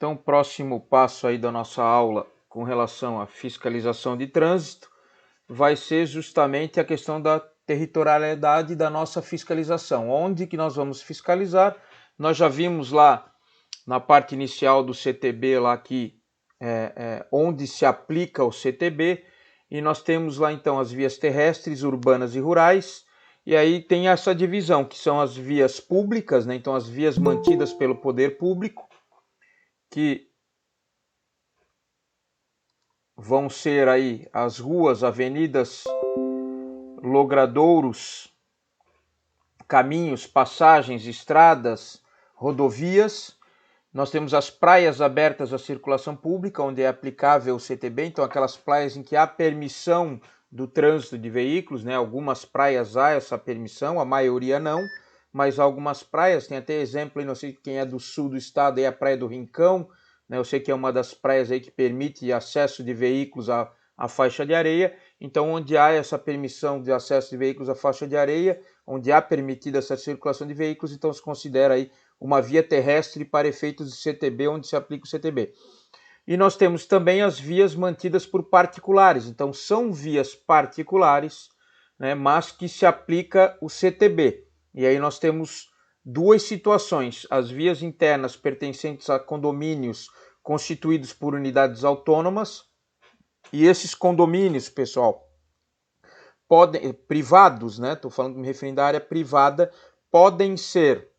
Então, o próximo passo aí da nossa aula com relação à fiscalização de trânsito vai ser justamente a questão da territorialidade da nossa fiscalização. Onde que nós vamos fiscalizar? Nós já vimos lá na parte inicial do CTB lá que onde se aplica o CTB, e nós temos lá então as vias terrestres, urbanas e rurais, e aí tem essa divisão, que são as vias públicas, né? Então as vias mantidas pelo poder público, que vão ser aí as ruas, avenidas, logradouros, caminhos, passagens, estradas, rodovias. Nós temos as praias abertas à circulação pública, onde é aplicável o CTB, então aquelas praias em que há permissão do trânsito de veículos, né? Algumas praias há essa permissão, a maioria não, mas algumas praias, tem até exemplo, não sei quem é do sul do estado, é a Praia do Rincão, né? Eu sei que é uma das praias aí que permite acesso de veículos à faixa de areia, então onde há essa permissão de acesso de veículos à faixa de areia, onde há permitida essa circulação de veículos, então se considera aí uma via terrestre para efeitos de CTB, onde se aplica o CTB. E nós temos também as vias mantidas por particulares, então são vias particulares, né, mas que se aplica o CTB. E aí nós temos duas situações: as vias internas pertencentes a condomínios constituídos por unidades autônomas, e esses condomínios, pessoal, podem, privados, né, estou falando, me referindo à área privada, podem ser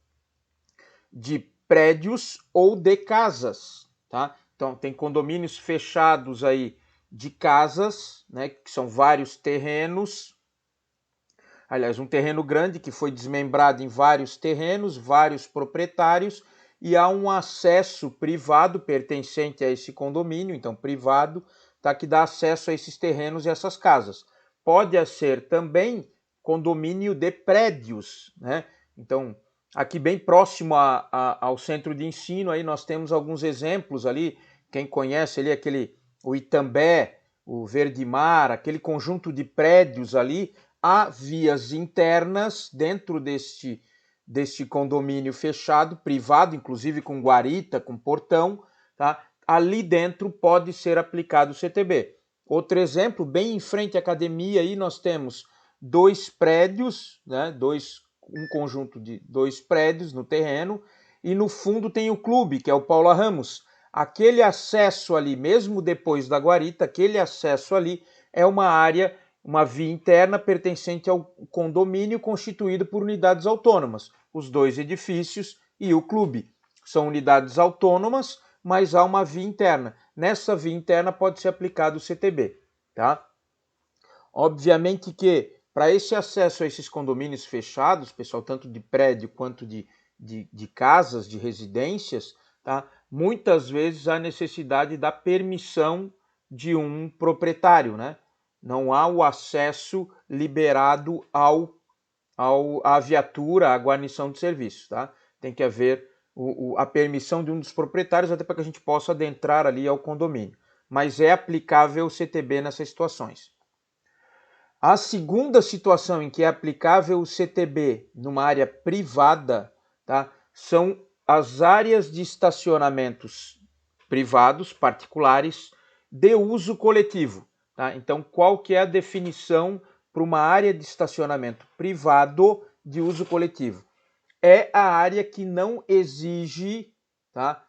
de prédios ou de casas, tá? Então tem condomínios fechados aí de casas, né, que são vários terrenos. Aliás, um terreno grande que foi desmembrado em vários terrenos, vários proprietários, e há um acesso privado pertencente a esse condomínio, então privado, tá, que dá acesso a esses terrenos e essas casas. Pode ser também condomínio de prédios, né? Então, aqui bem próximo ao centro de ensino, aí nós temos alguns exemplos ali, quem conhece ali o Itambé, o Verdemar, aquele conjunto de prédios ali, há vias internas dentro deste condomínio fechado, privado, inclusive com guarita, com portão, tá? Ali dentro pode ser aplicado o CTB. Outro exemplo, bem em frente à academia, aí nós temos dois prédios, né? Um conjunto de dois prédios no terreno, e no fundo tem o clube, que é o Paula Ramos. Aquele acesso ali, mesmo depois da guarita, aquele acesso ali é uma área, uma via interna pertencente ao condomínio constituído por unidades autônomas. Os dois edifícios e o clube são unidades autônomas, mas há uma via interna. Nessa via interna pode ser aplicado o CTB, tá? Obviamente que para esse acesso a esses condomínios fechados, pessoal, tanto de prédio quanto de casas, de residências, tá? Muitas vezes há necessidade da permissão de um proprietário, né? Não há o acesso liberado à viatura, à guarnição de serviço, tá? Tem que haver a permissão de um dos proprietários, até para que a gente possa adentrar ali ao condomínio. Mas é aplicável o CTB nessas situações. A segunda situação em que é aplicável o CTB numa área privada, tá, são as áreas de estacionamentos privados, particulares, de uso coletivo. Tá? Então, qual que é a definição para uma área de estacionamento privado de uso coletivo? É a área que não exige, tá,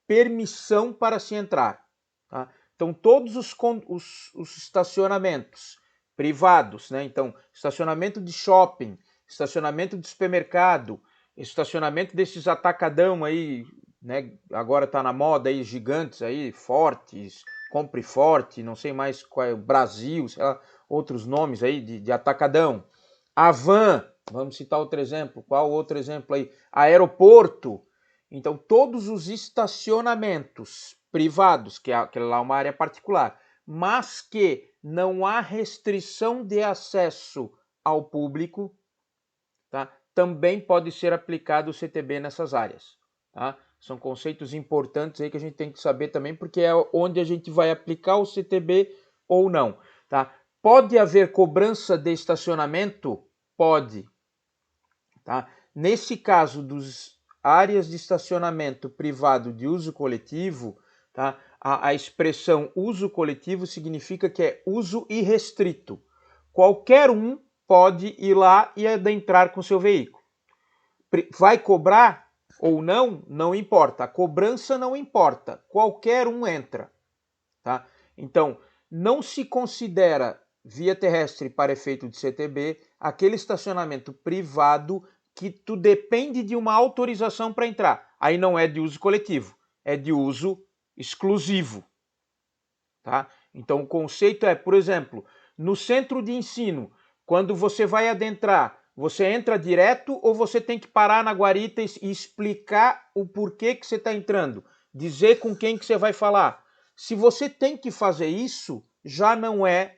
permissão para se entrar. Tá? Então, todos os estacionamentos privados, né? Então, estacionamento de shopping, estacionamento de supermercado, estacionamento desses atacadão aí, né? Agora está na moda aí, gigantes aí, Fortes, Compre Forte, não sei mais qual é, Brasil, sei lá, outros nomes aí de atacadão. Avan, vamos citar outro exemplo. Qual outro exemplo aí? Aeroporto. Então, todos os estacionamentos privados, que é lá uma área particular, mas que não há restrição de acesso ao público, tá? Também pode ser aplicado o CTB nessas áreas. Tá? São conceitos importantes aí que a gente tem que saber também, porque é onde a gente vai aplicar o CTB ou não. Tá? Pode haver cobrança de estacionamento? Pode. Tá? Nesse caso dos áreas de estacionamento privado de uso coletivo, tá? A expressão uso coletivo significa que é uso irrestrito. Qualquer um pode ir lá e adentrar com seu veículo. Vai cobrar ou não, não importa. A cobrança não importa. Qualquer um entra. Tá? Então, não se considera via terrestre para efeito de CTB aquele estacionamento privado que tu depende de uma autorização para entrar. Aí não é de uso coletivo, é de uso exclusivo. Tá? Então o conceito é, por exemplo, no centro de ensino, quando você vai adentrar, você entra direto ou você tem que parar na guarita e explicar o porquê que você está entrando, dizer com quem que você vai falar. Se você tem que fazer isso, já não é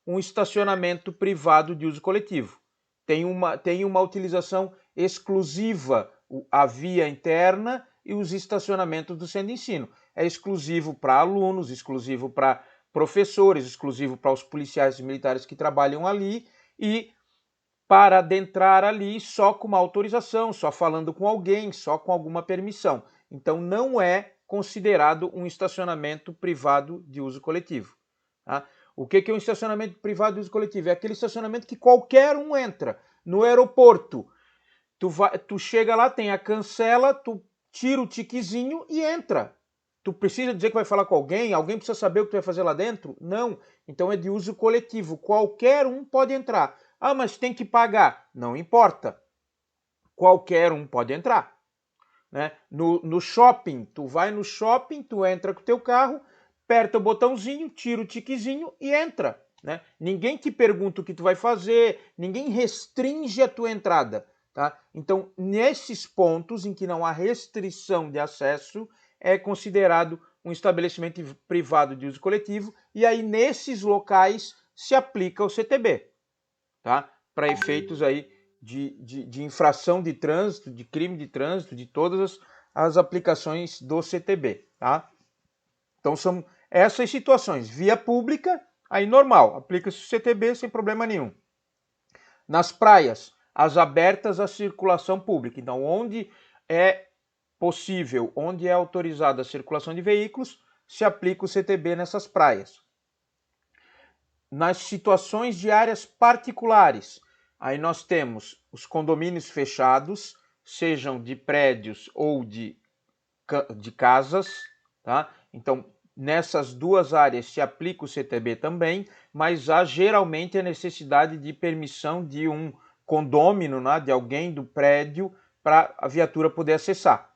um estacionamento privado de uso coletivo. Tem uma utilização exclusiva, a via interna e os estacionamentos do centro de ensino. É exclusivo para alunos, exclusivo para professores, exclusivo para os policiais e militares que trabalham ali e para adentrar ali só com uma autorização, só falando com alguém, só com alguma permissão. Então não é considerado um estacionamento privado de uso coletivo. Tá? O que é um estacionamento privado de uso coletivo? É aquele estacionamento que qualquer um entra. No aeroporto, tu chega lá, tem a cancela, tu tira o tiquezinho e entra. Tu precisa dizer que vai falar com alguém? Alguém precisa saber o que tu vai fazer lá dentro? Não. Então é de uso coletivo. Qualquer um pode entrar. Ah, mas tem que pagar. Não importa. Qualquer um pode entrar. Né? No shopping, tu vai no shopping, tu entra com o teu carro, aperta o botãozinho, tira o tiquezinho e entra. Né? Ninguém te pergunta o que tu vai fazer, ninguém restringe a tua entrada. Tá? Então, nesses pontos em que não há restrição de acesso, é considerado um estabelecimento privado de uso coletivo, e aí nesses locais se aplica o CTB, tá? Para efeitos aí de infração de trânsito, de crime de trânsito, de todas as aplicações do CTB, tá? Então são essas situações. Via pública, aí normal, aplica-se o CTB sem problema nenhum. Nas praias, as abertas à circulação pública. Então, onde é possível, onde é autorizada a circulação de veículos, se aplica o CTB nessas praias. Nas situações de áreas particulares, aí nós temos os condomínios fechados, sejam de prédios ou de casas, tá? Então, nessas duas áreas se aplica o CTB também, mas há geralmente a necessidade de permissão de um condômino, né, de alguém do prédio, para a viatura poder acessar.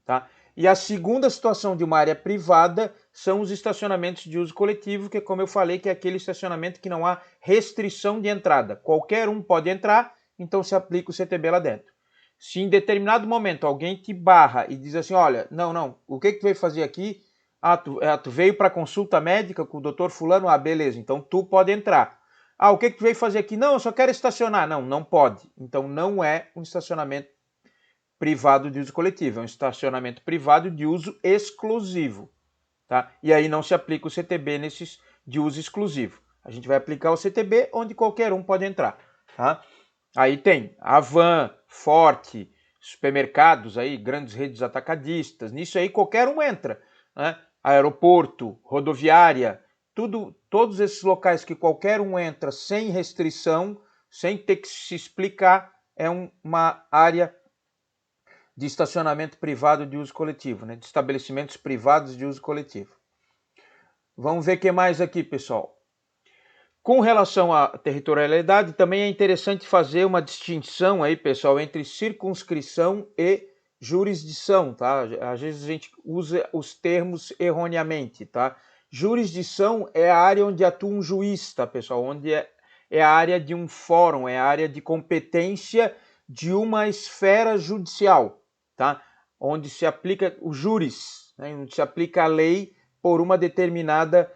Tá? E a segunda situação de uma área privada são os estacionamentos de uso coletivo, que, como eu falei, que é aquele estacionamento que não há restrição de entrada. Qualquer um pode entrar, então se aplica o CTB lá dentro. Se em determinado momento alguém te barra e diz assim, olha, não, o que tu veio fazer aqui? Tu veio para consulta médica com o doutor fulano? Ah, beleza, então tu pode entrar. Ah, o que tu veio fazer aqui? Não, eu só quero estacionar. Não pode. Então não é um estacionamento privado de uso coletivo, é um estacionamento privado de uso exclusivo. Tá? E aí não se aplica o CTB nesses de uso exclusivo. A gente vai aplicar o CTB onde qualquer um pode entrar. Tá? Aí tem Avan, Forte, supermercados, aí, grandes redes atacadistas, nisso aí qualquer um entra. Né? Aeroporto, rodoviária, todos esses locais que qualquer um entra sem restrição, sem ter que se explicar, é uma área de estacionamento privado de uso coletivo, né? De estabelecimentos privados de uso coletivo. Vamos ver o que mais aqui, pessoal. Com relação à territorialidade, também é interessante fazer uma distinção aí, pessoal, entre circunscrição e jurisdição, tá? Às vezes a gente usa os termos erroneamente, tá? Jurisdição é a área onde atua um juiz, tá, pessoal? Onde é a área de um fórum, é a área de competência de uma esfera judicial, tá? Onde se aplica o júris, né? Onde se aplica a lei por uma determinada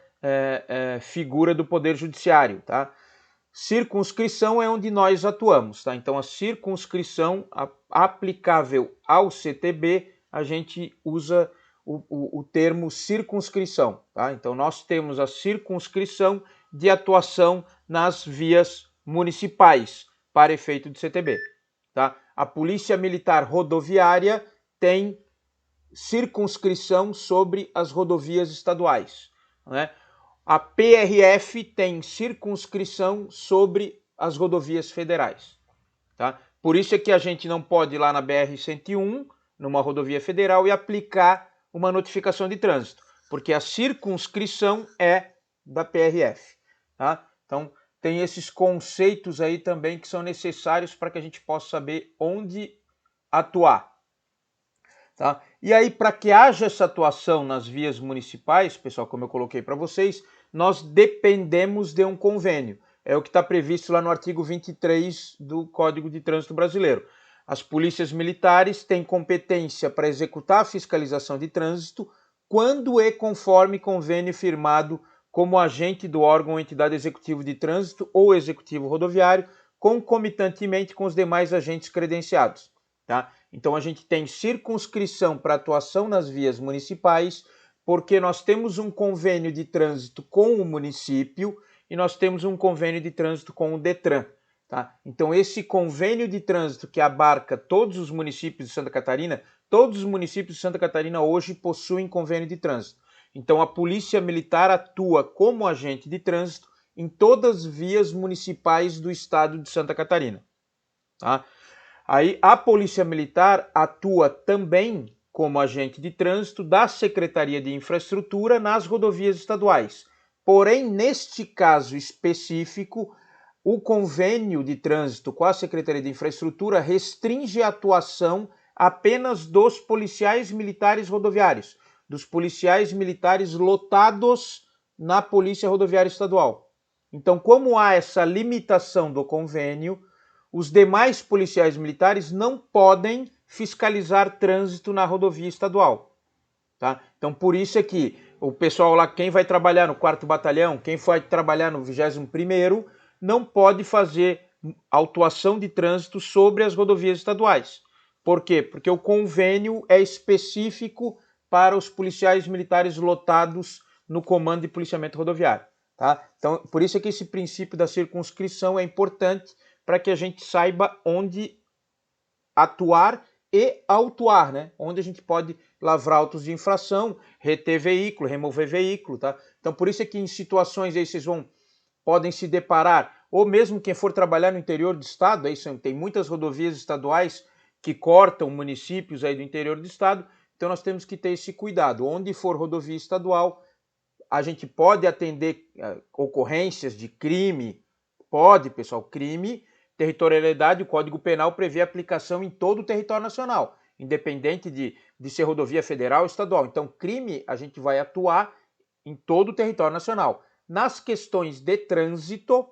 figura do Poder Judiciário. Tá? Circunscrição é onde nós atuamos. Tá? Então, a circunscrição aplicável ao CTB, a gente usa o termo circunscrição. Tá? Então, nós temos a circunscrição de atuação nas vias municipais para efeito de CTB. Tá? A Polícia Militar Rodoviária tem circunscrição sobre as rodovias estaduais, né? A PRF tem circunscrição sobre as rodovias federais, tá? Por isso é que a gente não pode ir lá na BR-101, numa rodovia federal, e aplicar uma notificação de trânsito, porque a circunscrição é da PRF, tá? Então, tem esses conceitos aí também que são necessários para que a gente possa saber onde atuar, tá? E aí, para que haja essa atuação nas vias municipais, pessoal, como eu coloquei para vocês, nós dependemos de um convênio. É o que está previsto lá no artigo 23 do Código de Trânsito Brasileiro. As polícias militares têm competência para executar a fiscalização de trânsito quando é conforme convênio firmado como agente do órgão ou entidade executivo de trânsito ou executivo rodoviário, concomitantemente com os demais agentes credenciados, tá? Então a gente tem circunscrição para atuação nas vias municipais, porque nós temos um convênio de trânsito com o município e nós temos um convênio de trânsito com o Detran, tá? Então esse convênio de trânsito que abarca todos os municípios de Santa Catarina, todos os municípios de Santa Catarina hoje possuem convênio de trânsito. Então a Polícia Militar atua como agente de trânsito em todas as vias municipais do estado de Santa Catarina, tá? Aí a Polícia Militar atua também como agente de trânsito da Secretaria de Infraestrutura nas rodovias estaduais. Porém, neste caso específico, o convênio de trânsito com a Secretaria de Infraestrutura restringe a atuação apenas dos policiais militares rodoviários, dos policiais militares lotados na Polícia Rodoviária Estadual. Então, como há essa limitação do convênio, os demais policiais militares não podem fiscalizar trânsito na rodovia estadual, tá? Então, por isso é que o pessoal lá, quem vai trabalhar no 4º Batalhão, quem vai trabalhar no 21º, não pode fazer autuação de trânsito sobre as rodovias estaduais. Por quê? Porque o convênio é específico para os policiais militares lotados no Comando de Policiamento Rodoviário, tá? Então, por isso é que esse princípio da circunscrição é importante para que a gente saiba onde atuar e autuar, né? Onde a gente pode lavrar autos de infração, reter veículo, remover veículo, tá? Então, por isso é que em situações aí vocês podem se deparar, ou mesmo quem for trabalhar no interior do estado, aí tem muitas rodovias estaduais que cortam municípios aí do interior do estado, então nós temos que ter esse cuidado. Onde for rodovia estadual, a gente pode atender ocorrências de crime, pode, pessoal, crime, territorialidade, o Código Penal prevê aplicação em todo o território nacional, independente de ser rodovia federal ou estadual. Então, crime, a gente vai atuar em todo o território nacional. Nas questões de trânsito,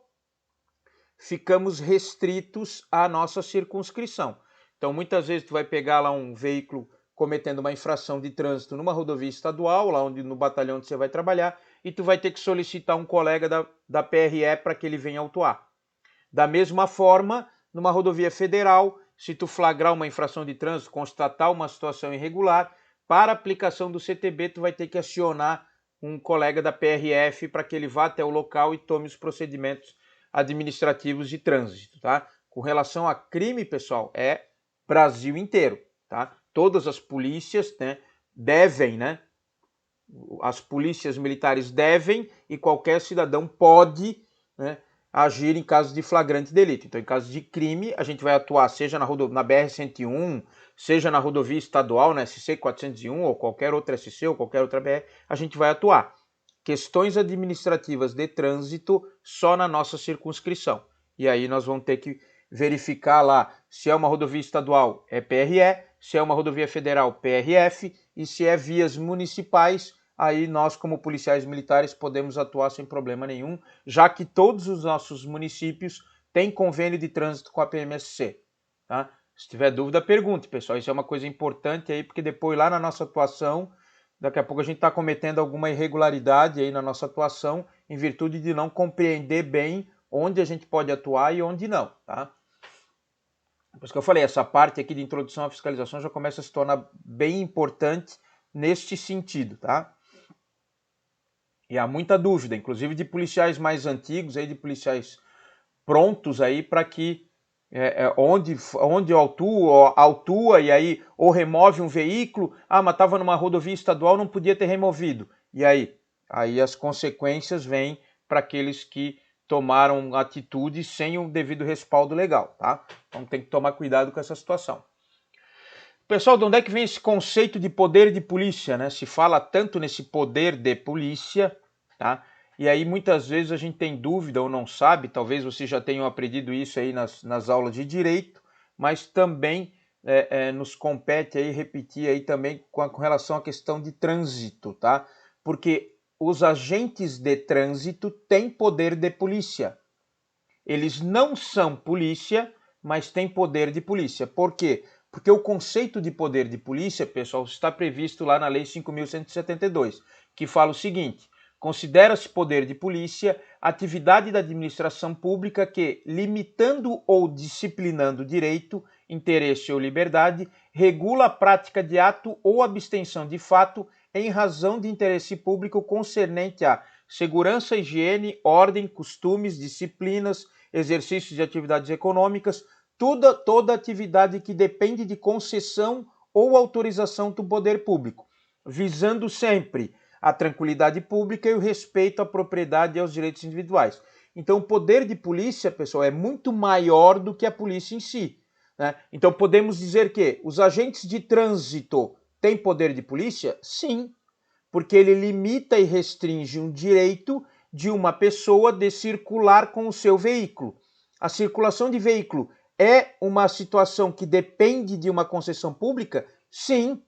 ficamos restritos à nossa circunscrição. Então, muitas vezes tu vai pegar lá um veículo cometendo uma infração de trânsito numa rodovia estadual, lá no batalhão onde você vai trabalhar, e tu vai ter que solicitar um colega da PRE para que ele venha autuar. Da mesma forma, numa rodovia federal, se tu flagrar uma infração de trânsito, constatar uma situação irregular, para aplicação do CTB, tu vai ter que acionar um colega da PRF para que ele vá até o local e tome os procedimentos administrativos de trânsito, tá? Com relação a crime, pessoal, é Brasil inteiro, tá? Todas as polícias, né, devem, né? As polícias militares devem e qualquer cidadão pode, né, agir em caso de flagrante delito. Então, em caso de crime, a gente vai atuar seja na BR-101, seja na rodovia estadual, na SC 401 ou qualquer outra SC ou qualquer outra BR, a gente vai atuar. Questões administrativas de trânsito só na nossa circunscrição. E aí nós vamos ter que verificar lá se é uma rodovia estadual, é PRE, se é uma rodovia federal, PRF, e se é vias municipais, aí nós, como policiais militares, podemos atuar sem problema nenhum, já que todos os nossos municípios têm convênio de trânsito com a PMSC, tá? Se tiver dúvida, pergunte, pessoal. Isso é uma coisa importante aí, porque depois lá na nossa atuação, daqui a pouco a gente está cometendo alguma irregularidade aí na nossa atuação, em virtude de não compreender bem onde a gente pode atuar e onde não, tá? Por isso que eu falei, essa parte aqui de introdução à fiscalização já começa a se tornar bem importante neste sentido, tá? E há muita dúvida, inclusive de policiais mais antigos, aí, de policiais prontos aí para que onde autua e aí ou remove um veículo, mas estava numa rodovia estadual, não podia ter removido. E aí? Aí as consequências vêm para aqueles que tomaram atitude sem o devido respaldo legal, tá? Então tem que tomar cuidado com essa situação. Pessoal, de onde é que vem esse conceito de poder de polícia, né? Se fala tanto nesse poder de polícia, tá? E aí muitas vezes a gente tem dúvida ou não sabe, talvez vocês já tenham aprendido isso aí nas aulas de direito, mas também nos compete aí repetir aí também com relação à questão de trânsito, tá? Porque os agentes de trânsito têm poder de polícia. Eles não são polícia, mas têm poder de polícia. Por quê? Porque o conceito de poder de polícia, pessoal, está previsto lá na Lei 5.172, que fala o seguinte: considera-se poder de polícia atividade da administração pública que, limitando ou disciplinando direito, interesse ou liberdade, regula a prática de ato ou abstenção de fato em razão de interesse público concernente a segurança, higiene, ordem, costumes, disciplinas, exercícios de atividades econômicas, toda atividade que depende de concessão ou autorização do poder público, visando sempre a tranquilidade pública e o respeito à propriedade e aos direitos individuais. Então, o poder de polícia, pessoal, é muito maior do que a polícia em si, né? Então, podemos dizer que os agentes de trânsito têm poder de polícia? Sim, porque ele limita e restringe um direito de uma pessoa de circular com o seu veículo. A circulação de veículo é uma situação que depende de uma concessão pública? Sim.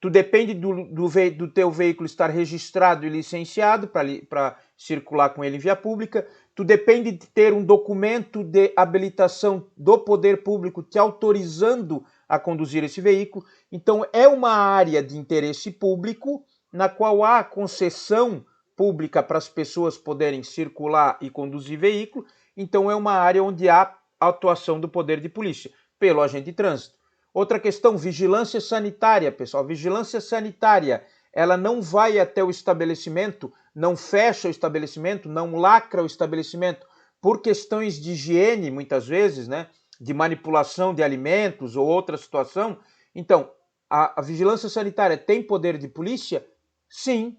Tu depende do teu veículo estar registrado e licenciado para circular com ele em via pública. Tu depende de ter um documento de habilitação do poder público te autorizando a conduzir esse veículo. Então, é uma área de interesse público na qual há concessão pública para as pessoas poderem circular e conduzir veículo. Então, é uma área onde há atuação do poder de polícia pelo agente de trânsito. Outra questão, vigilância sanitária, pessoal. Vigilância sanitária, ela não vai até o estabelecimento, não fecha o estabelecimento, não lacra o estabelecimento por questões de higiene, muitas vezes, né? De manipulação de alimentos ou outra situação. Então, a vigilância sanitária tem poder de polícia? Sim,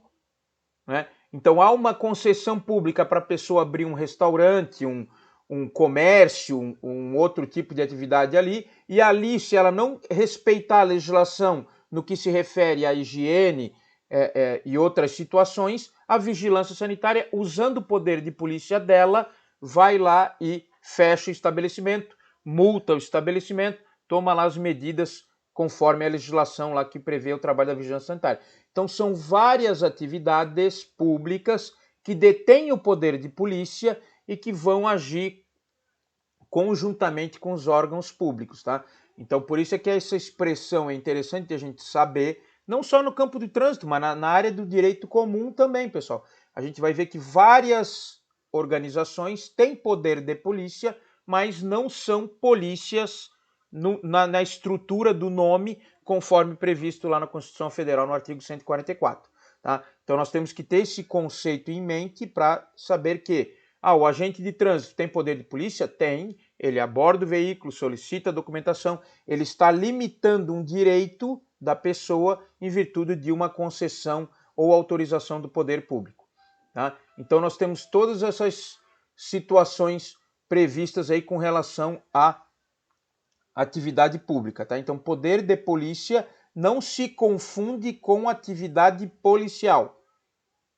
né? Então, há uma concessão pública para a pessoa abrir um restaurante, um comércio, um outro tipo de atividade ali, e ali, se ela não respeitar a legislação no que se refere à higiene e outras situações, a vigilância sanitária, usando o poder de polícia dela, vai lá e fecha o estabelecimento, multa o estabelecimento, toma lá as medidas conforme a legislação lá que prevê o trabalho da vigilância sanitária. Então, são várias atividades públicas que detêm o poder de polícia e que vão agir conjuntamente com os órgãos públicos, tá? Então, por isso é que essa expressão é interessante a gente saber, não só no campo do trânsito, mas na área do direito comum também, pessoal. A gente vai ver que várias organizações têm poder de polícia, mas não são polícias na estrutura do nome, conforme previsto lá na Constituição Federal, no artigo 144. Tá? Então, nós temos que ter esse conceito em mente para saber que o agente de trânsito tem poder de polícia? Tem. Ele aborda o veículo, solicita a documentação, ele está limitando um direito da pessoa em virtude de uma concessão ou autorização do poder público. Tá? Então, nós temos todas essas situações previstas aí com relação à atividade pública. Tá? Então, poder de polícia não se confunde com atividade policial.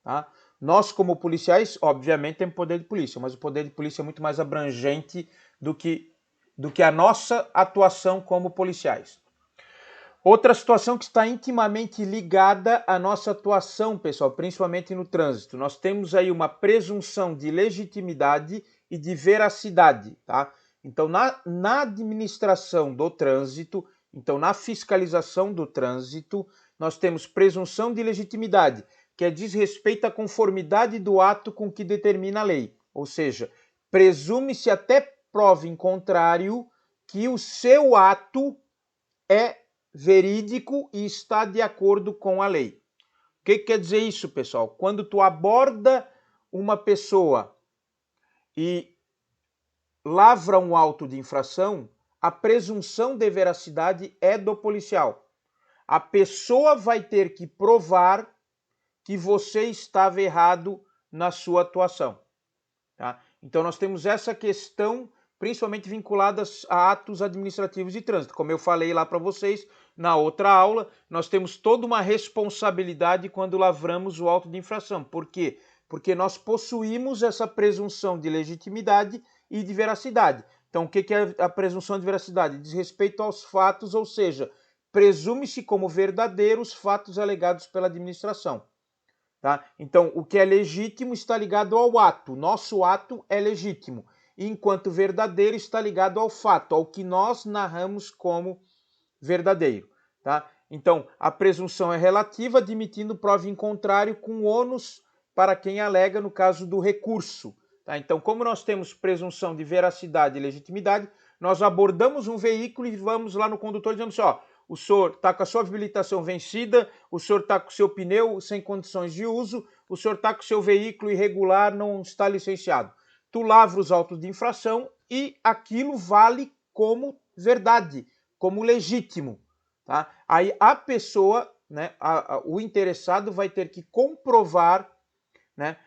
Tá? Nós, como policiais, obviamente, temos poder de polícia, mas o poder de polícia é muito mais abrangente do que a nossa atuação como policiais. Outra situação que está intimamente ligada à nossa atuação, pessoal, principalmente no trânsito. Nós temos aí uma presunção de legitimidade e de veracidade, tá? Então, na administração do trânsito, então na fiscalização do trânsito, nós temos presunção de legitimidade, que diz respeito à conformidade do ato com que determina a lei. Ou seja, presume-se até prova em contrário que o seu ato é verídico e está de acordo com a lei. O que quer dizer isso, pessoal? Quando tu aborda uma pessoa e lavra um auto de infração, a presunção de veracidade é do policial. A pessoa vai ter que provar que você estava errado na sua atuação. Tá? Então nós temos essa questão principalmente vinculadas a atos administrativos de trânsito. Como eu falei lá para vocês na outra aula, nós temos toda uma responsabilidade quando lavramos o auto de infração. Por quê? Porque nós possuímos essa presunção de legitimidade e de veracidade. Então, o que é a presunção de veracidade? Diz respeito aos fatos, ou seja, presume-se como verdadeiros fatos alegados pela administração. Tá? Então, o que é legítimo está ligado ao ato. Nosso ato é legítimo. Enquanto verdadeiro está ligado ao fato, ao que nós narramos como verdadeiro. Tá? Então, a presunção é relativa, admitindo prova em contrário com ônus para quem alega no caso do recurso. Tá? Então, como nós temos presunção de veracidade e legitimidade, nós abordamos um veículo e vamos lá no condutor dizendo assim, ó, o senhor está com a sua habilitação vencida, o senhor está com o seu pneu sem condições de uso, o senhor está com o seu veículo irregular, não está licenciado. Tu lavra os autos de infração e aquilo vale como verdade, como legítimo. Tá? Aí a pessoa, né, o interessado vai ter que comprovar, né,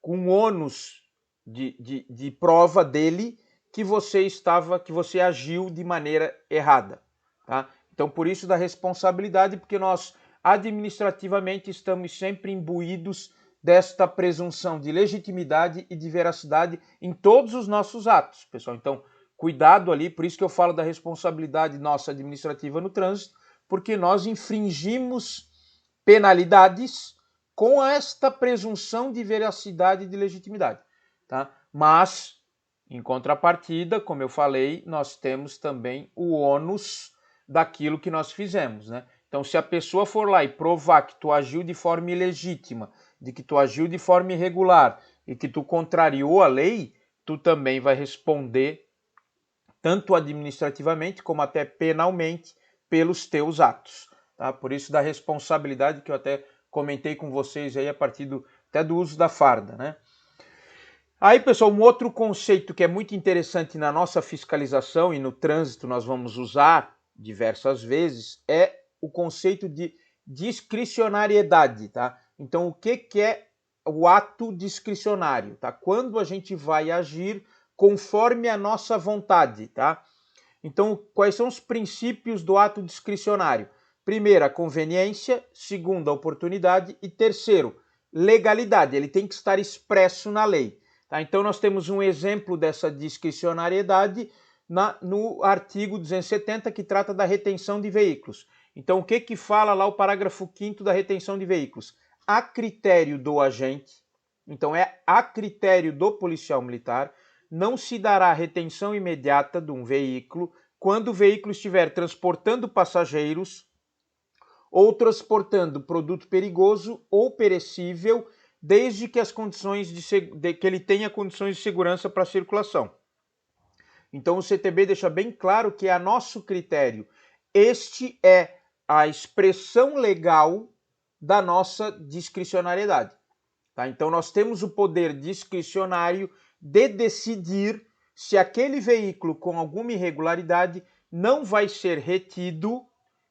com ônus de prova dele que você agiu de maneira errada. Tá? Então, por isso da responsabilidade, porque nós administrativamente estamos sempre imbuídos desta presunção de legitimidade e de veracidade em todos os nossos atos, pessoal. Então, cuidado ali, por isso que eu falo da responsabilidade nossa administrativa no trânsito, porque nós infringimos penalidades com esta presunção de veracidade e de legitimidade. Tá? Mas, em contrapartida, como eu falei, nós temos também o ônus daquilo que nós fizemos, né? Então, se a pessoa for lá e provar que tu agiu de forma ilegítima, de que tu agiu de forma irregular e que tu contrariou a lei, tu também vai responder tanto administrativamente como até penalmente pelos teus atos. Tá? Por isso da responsabilidade que eu até comentei com vocês aí a partir até do uso da farda, né? Aí, pessoal, um outro conceito que é muito interessante na nossa fiscalização e no trânsito nós vamos usar diversas vezes é o conceito de discricionariedade, tá? Então, o que é o ato discricionário, tá? Quando a gente vai agir conforme a nossa vontade, tá? Então, quais são os princípios do ato discricionário? Primeiro, a conveniência, segundo, a oportunidade e terceiro, legalidade. Ele tem que estar expresso na lei. Tá? Então, nós temos um exemplo dessa discricionariedade no artigo 270, que trata da retenção de veículos. Então, o que fala lá o parágrafo 5º da retenção de veículos? A critério do agente, então é a critério do policial militar, não se dará retenção imediata de um veículo quando o veículo estiver transportando passageiros ou transportando produto perigoso ou perecível, desde que as condições que ele tenha condições de segurança para a circulação. Então o CTB deixa bem claro que é a nosso critério. Este é a expressão legal da nossa discricionariedade. Tá? Então nós temos o poder discricionário de decidir se aquele veículo com alguma irregularidade não vai ser retido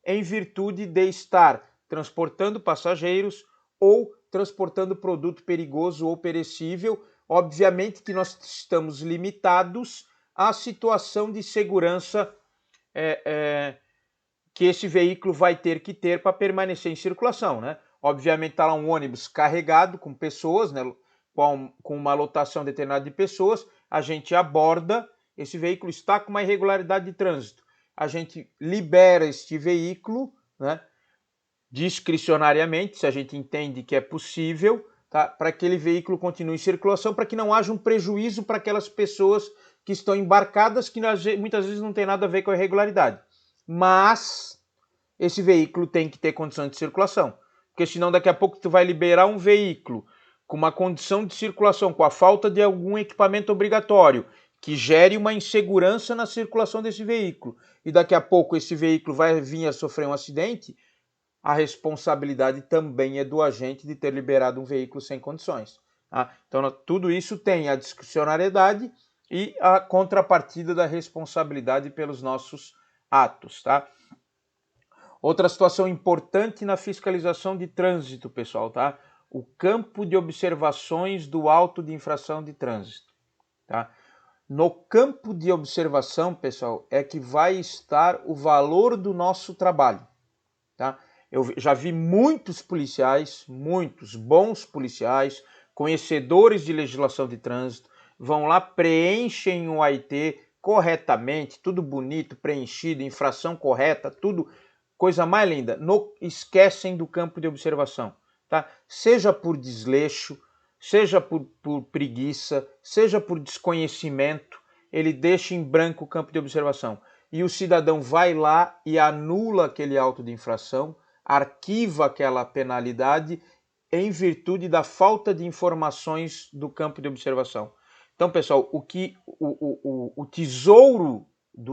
em virtude de estar transportando passageiros ou transportando produto perigoso ou perecível. Obviamente que nós estamos limitados à situação de segurança que esse veículo vai ter que ter para permanecer em circulação, né? Obviamente está lá um ônibus carregado com pessoas, né? Com uma lotação determinada de pessoas, a gente aborda, esse veículo está com uma irregularidade de trânsito. A gente libera este veículo, né? Discricionariamente, se a gente entende que é possível, tá? Para que aquele veículo continue em circulação, para que não haja um prejuízo para aquelas pessoas que estão embarcadas, que muitas vezes não tem nada a ver com a irregularidade. Mas esse veículo tem que ter condição de circulação, porque senão daqui a pouco tu vai liberar um veículo com uma condição de circulação, com a falta de algum equipamento obrigatório, que gere uma insegurança na circulação desse veículo, e daqui a pouco esse veículo vai vir a sofrer um acidente, a responsabilidade também é do agente de ter liberado um veículo sem condições. Tá? Então tudo isso tem a discricionariedade e a contrapartida da responsabilidade pelos nossos atos, tá? Outra situação importante na fiscalização de trânsito, pessoal, tá? O campo de observações do auto de infração de trânsito, tá? No campo de observação, pessoal, é que vai estar o valor do nosso trabalho, tá? Eu já vi muitos policiais, muitos bons policiais, conhecedores de legislação de trânsito, vão lá, preenchem o AIT corretamente, tudo bonito, preenchido, infração correta, tudo, coisa mais linda. Esquecem do campo de observação, tá? Seja por desleixo, seja por preguiça, seja por desconhecimento, ele deixa em branco o campo de observação. E o cidadão vai lá e anula aquele auto de infração, arquiva aquela penalidade em virtude da falta de informações do campo de observação. Então, pessoal, o tesouro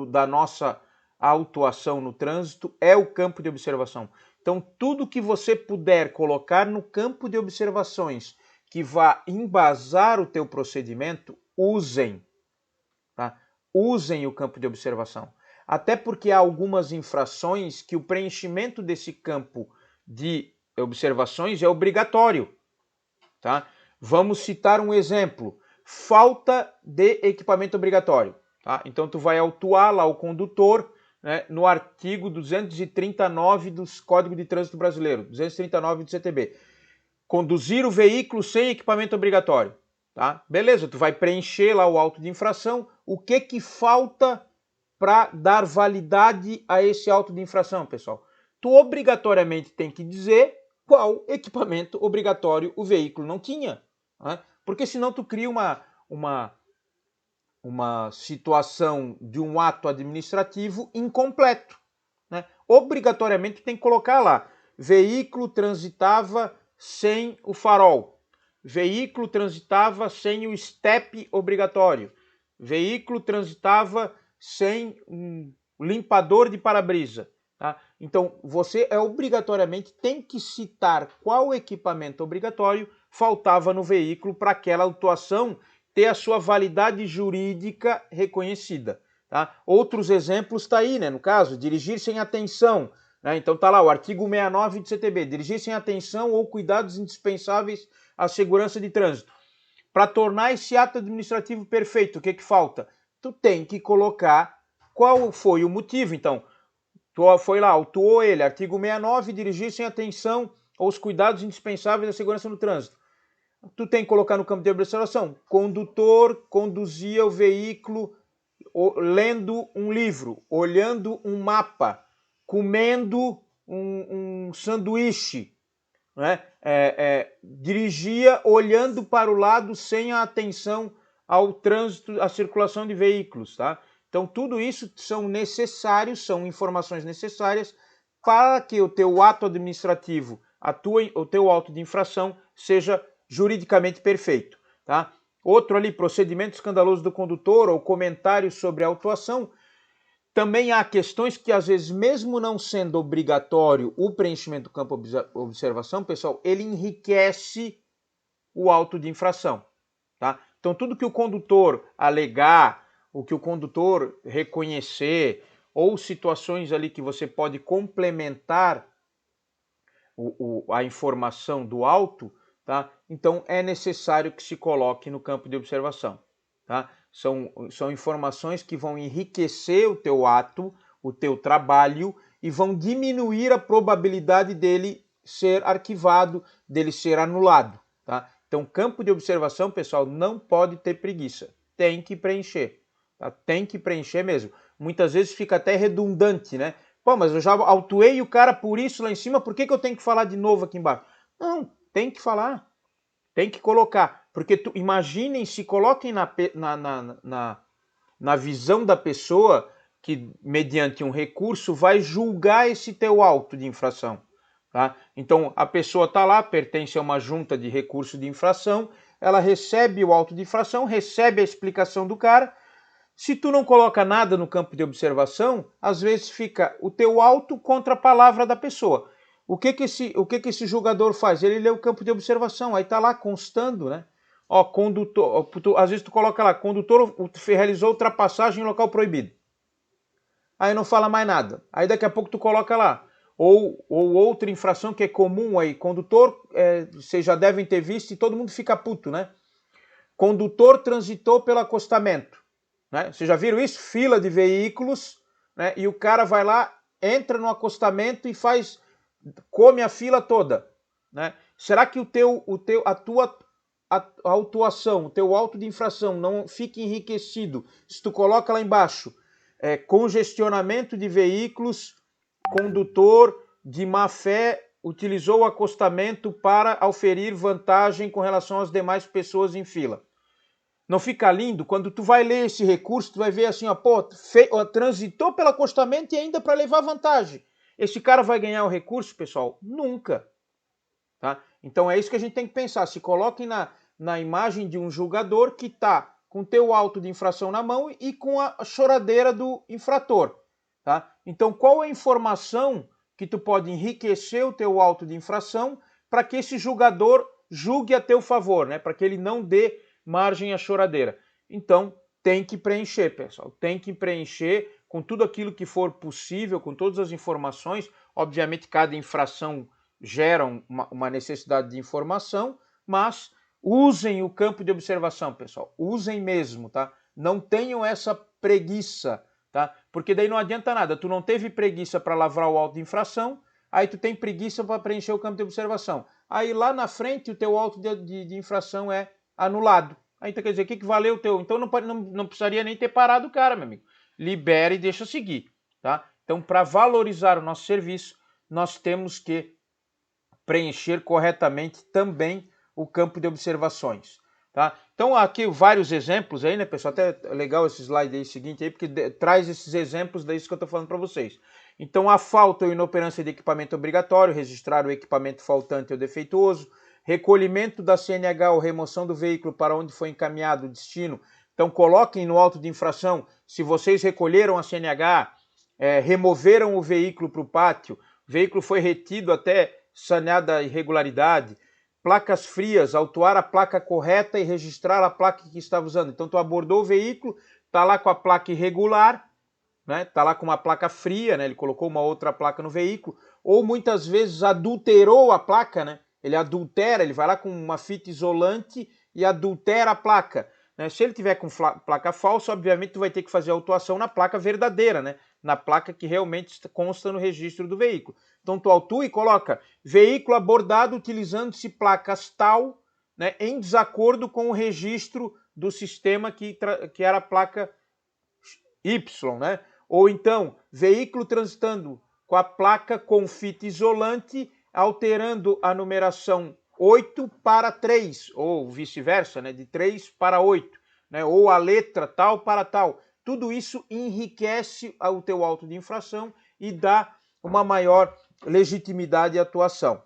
da nossa autuação no trânsito é o campo de observação. Então, tudo que você puder colocar no campo de observações que vá embasar o teu procedimento, usem, tá? Usem o campo de observação. Até porque há algumas infrações que o preenchimento desse campo de observações é obrigatório, tá? Vamos citar um exemplo. Falta de equipamento obrigatório, tá? Então tu vai autuar lá o condutor, né, no artigo 239 do Código de Trânsito Brasileiro, 239 do CTB. Conduzir o veículo sem equipamento obrigatório, tá? Beleza, tu vai preencher lá o auto de infração. O que falta para dar validade a esse auto de infração, pessoal? Tu obrigatoriamente tem que dizer qual equipamento obrigatório o veículo não tinha, né? Porque senão tu cria uma situação de um ato administrativo incompleto, né? Obrigatoriamente tem que colocar lá: veículo transitava sem o farol, veículo transitava sem o estepe obrigatório, veículo transitava sem um limpador de para-brisa, tá? Então você obrigatoriamente tem que citar qual equipamento obrigatório faltava no veículo para aquela autuação ter a sua validade jurídica reconhecida, tá? Outros exemplos tá aí, né? No caso, dirigir sem atenção, né? Então tá lá o artigo 69 do CTB, dirigir sem atenção ou cuidados indispensáveis à segurança de trânsito. Para tornar esse ato administrativo perfeito, o que falta? Tu tem que colocar qual foi o motivo. Então, tu foi lá, autuou ele, artigo 69, dirigir sem atenção aos cuidados indispensáveis à segurança no trânsito. Tu tem que colocar no campo de observação: condutor conduzia o veículo lendo um livro, olhando um mapa, comendo um sanduíche, né? Dirigia olhando para o lado sem a atenção ao trânsito, à circulação de veículos, tá? Então tudo isso são necessários, são informações necessárias para que o teu ato administrativo, o teu auto de infração seja juridicamente perfeito, tá? Outro ali, procedimento escandaloso do condutor ou comentários sobre a autuação. Também há questões que, às vezes, mesmo não sendo obrigatório o preenchimento do campo de observação, pessoal, ele enriquece o auto de infração, tá? Então, tudo que o condutor alegar, o que o condutor reconhecer, ou situações ali que você pode complementar a informação do auto, tá? Então, é necessário que se coloque no campo de observação, tá? São informações que vão enriquecer o teu ato, o teu trabalho, e vão diminuir a probabilidade dele ser arquivado, dele ser anulado, tá? Então, campo de observação, pessoal, não pode ter preguiça. Tem que preencher, tá? Tem que preencher mesmo. Muitas vezes fica até redundante, né? Pô, mas eu já autuei o cara por isso lá em cima, por que eu tenho que falar de novo aqui embaixo? Não, tem que falar. Tem que colocar. Porque imaginem, se coloquem na visão da pessoa que, mediante um recurso, vai julgar esse teu auto de infração, tá? Então, a pessoa está lá, pertence a uma junta de recurso de infração, ela recebe o auto de infração, recebe a explicação do cara. Se tu não coloca nada no campo de observação, às vezes fica o teu auto contra a palavra da pessoa. O que esse julgador faz? Ele lê o campo de observação, aí está lá constando, né? Ó, condutor, às vezes tu coloca lá, condutor realizou ultrapassagem em local proibido. Aí não fala mais nada. Aí daqui a pouco tu coloca lá. Ou outra infração que é comum aí, condutor, vocês já devem ter visto e todo mundo fica puto, né? Condutor transitou pelo acostamento. Né? Vocês já viram isso? Fila de veículos, né? E o cara vai lá, entra no acostamento e come a fila toda. Né? Será que a tua autuação, o teu auto de infração não fica enriquecido se tu coloca lá embaixo congestionamento de veículos, condutor de má fé utilizou o acostamento para auferir vantagem com relação às demais pessoas em fila? Não fica lindo? Quando tu vai ler esse recurso, tu vai ver assim, ó, pô, transitou pelo acostamento e ainda para levar vantagem. Esse cara vai ganhar o recurso, pessoal? Nunca. Tá? Então é isso que a gente tem que pensar. Se coloquem na imagem de um julgador que está com teu auto de infração na mão e com a choradeira do infrator. Tá? Então qual é a informação que tu pode enriquecer o teu auto de infração para que esse julgador julgue a teu favor, né? Para que ele não dê margem à choradeira. Então tem que preencher, pessoal. Tem que preencher com tudo aquilo que for possível, com todas as informações. Obviamente cada infração gera uma necessidade de informação, mas usem o campo de observação, pessoal. Usem mesmo, tá? Não tenham essa preguiça, tá? Porque daí não adianta nada. Tu não teve preguiça para lavrar o auto de infração, aí tu tem preguiça para preencher o campo de observação. Aí lá na frente o teu auto de infração é anulado. Aí então quer dizer, o que valeu o teu? Então não precisaria nem ter parado o cara, meu amigo. Libera e deixa seguir, tá? Então, para valorizar o nosso serviço, nós temos que preencher corretamente também o campo de observações. Tá? Então aqui vários exemplos aí, né, pessoal? Até é legal esse slide aí seguinte aí, porque traz esses exemplos disso que eu estou falando para vocês. Então a falta ou inoperância de equipamento obrigatório, registrar o equipamento faltante ou defeituoso, recolhimento da CNH ou remoção do veículo para onde foi encaminhado o destino. Então coloquem no auto de infração, se vocês recolheram a CNH, removeram o veículo para o pátio, o veículo foi retido até saneada irregularidade, placas frias, autuar a placa correta e registrar a placa que estava usando. Então tu abordou o veículo, tá lá com a placa irregular, né? Tá lá com uma placa fria, né? Ele colocou uma outra placa no veículo, ou muitas vezes adulterou a placa, né? Ele adultera, ele vai lá com uma fita isolante e adultera a placa. Né? Se ele tiver com placa falsa, obviamente tu vai ter que fazer a autuação na placa verdadeira, né? Na placa que realmente consta no registro do veículo. Então tu autua e coloca veículo abordado utilizando-se placas tal, né, em desacordo com o registro do sistema que era a placa Y, né? Ou então, veículo transitando com a placa com fita isolante, alterando a numeração 8 para 3, ou vice-versa, né, de 3 para 8, né, ou a letra tal para tal. Tudo isso enriquece o teu auto de infração e dá uma maior legitimidade e atuação.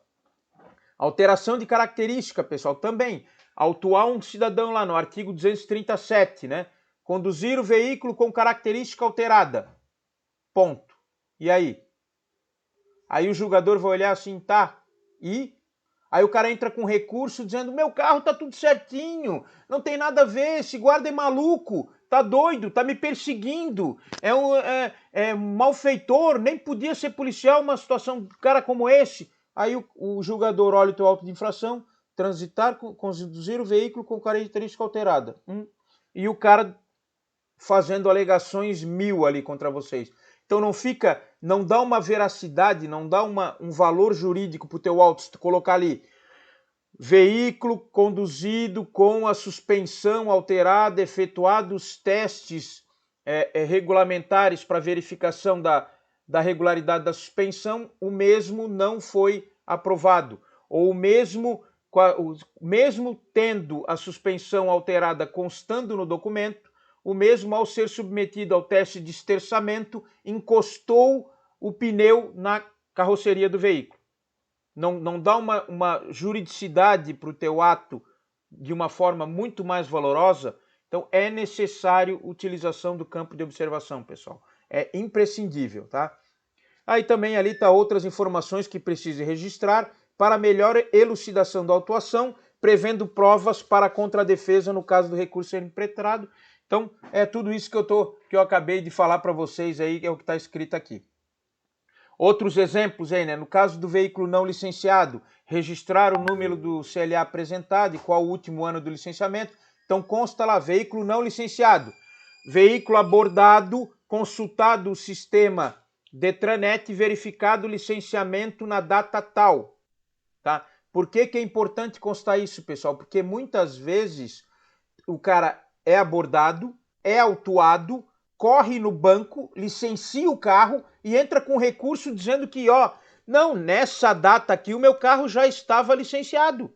Alteração de característica, pessoal, também. Autuar um cidadão lá no artigo 237, né? Conduzir o veículo com característica alterada. Ponto. E aí? Aí o julgador vai olhar assim, tá? E? Aí o cara entra com recurso dizendo, meu carro tá tudo certinho, não tem nada a ver, esse guarda é maluco, tá doido, tá me perseguindo, é malfeitor, nem podia ser policial uma situação de cara como esse. Aí o julgador olha o teu auto de infração, transitar, conduzir o veículo com característica alterada. E o cara fazendo alegações 1000 ali contra vocês. Então não dá uma veracidade, não dá um valor jurídico para o teu auto, se tu colocar ali veículo conduzido com a suspensão alterada, efetuados testes regulamentares para verificação da regularidade da suspensão, o mesmo não foi aprovado. Ou mesmo tendo a suspensão alterada constando no documento, o mesmo, ao ser submetido ao teste de esterçamento, encostou o pneu na carroceria do veículo. Não dá uma juridicidade para o teu ato de uma forma muito mais valorosa. Então é necessário utilização do campo de observação, pessoal. É imprescindível, tá? Aí também ali está outras informações que precise registrar para melhor elucidação da autuação. prevendo provas para a contradefesa no caso do recurso ser impetrado. Então, é tudo isso que eu acabei de falar para vocês aí, que é o que está escrito aqui. Outros exemplos aí, né? No caso do veículo não licenciado, registrar o número do CLA apresentado e qual o último ano do licenciamento. Então, consta lá, veículo não licenciado. Veículo abordado, consultado o sistema Detranet, verificado o licenciamento na data tal. Tá? Por que é importante constar isso, pessoal? Porque muitas vezes o cara é abordado, é autuado, corre no banco, licencia o carro e entra com recurso dizendo que, ó, não, nessa data aqui o meu carro já estava licenciado.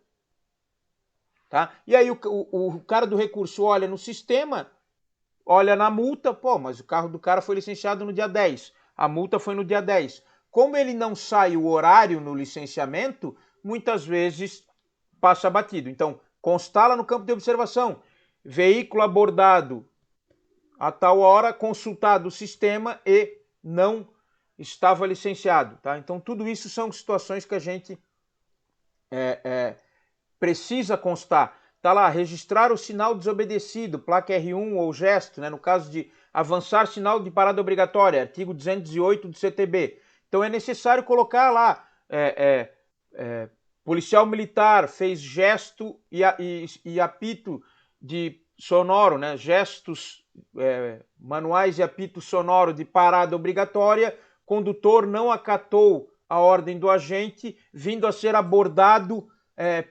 Tá? E aí o cara do recurso olha no sistema, olha na multa, pô, mas o carro do cara foi licenciado no dia 10, a multa foi no dia 10. Como ele não sai o horário no licenciamento, muitas vezes passa batido. Então, constala no campo de observação, veículo abordado a tal hora, consultado o sistema e não estava licenciado. Tá? Então, tudo isso são situações que a gente precisa constar. Está lá, registrar o sinal desobedecido, placa R1 ou gesto, né? No caso de avançar sinal de parada obrigatória, artigo 208 do CTB. Então é necessário colocar lá, policial militar fez gesto e apito de sonoro, né? Gestos manuais e apito sonoro de parada obrigatória, condutor não acatou a ordem do agente, vindo a ser abordado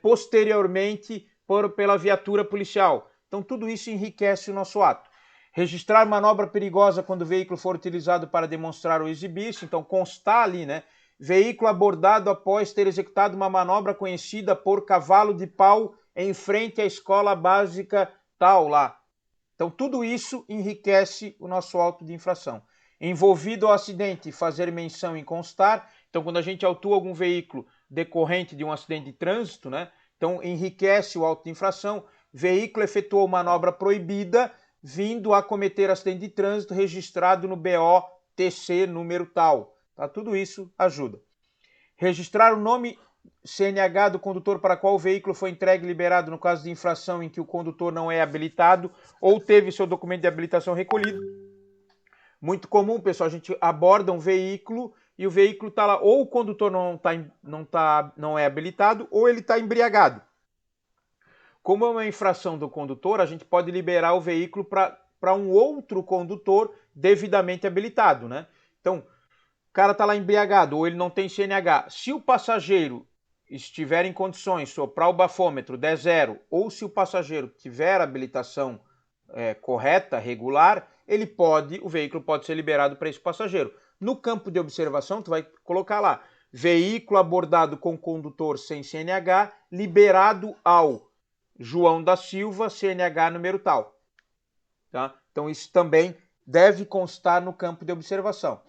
posteriormente pela viatura policial. Então tudo isso enriquece o nosso ato. Registrar manobra perigosa quando o veículo for utilizado para demonstrar ou exibir-se, então constar ali, né? Veículo abordado após ter executado uma manobra conhecida por cavalo de pau em frente à escola básica tal lá. Então tudo isso enriquece o nosso auto de infração. Envolvido ao acidente, fazer menção em constar. Então quando a gente autua algum veículo decorrente de um acidente de trânsito, né? Então enriquece o auto de infração. Veículo efetuou manobra proibida, vindo a cometer acidente de trânsito registrado no BO-TC número tal. Tá? Tudo isso ajuda. Registrar o nome CNH do condutor para qual o veículo foi entregue e liberado no caso de infração em que o condutor não é habilitado ou teve seu documento de habilitação recolhido. Muito comum, pessoal, a gente aborda um veículo e o veículo está lá, ou o condutor não é habilitado ou ele está embriagado. Como é uma infração do condutor, a gente pode liberar o veículo para um outro condutor devidamente habilitado, né? Então, o cara está lá embriagado ou ele não tem CNH. Se o passageiro estiver em condições de soprar o bafômetro, der zero, ou se o passageiro tiver habilitação correta, regular, o veículo pode ser liberado para esse passageiro. No campo de observação, tu vai colocar lá, veículo abordado com condutor sem CNH, liberado ao João da Silva, CNH número tal. Tá? Então isso também deve constar no campo de observação.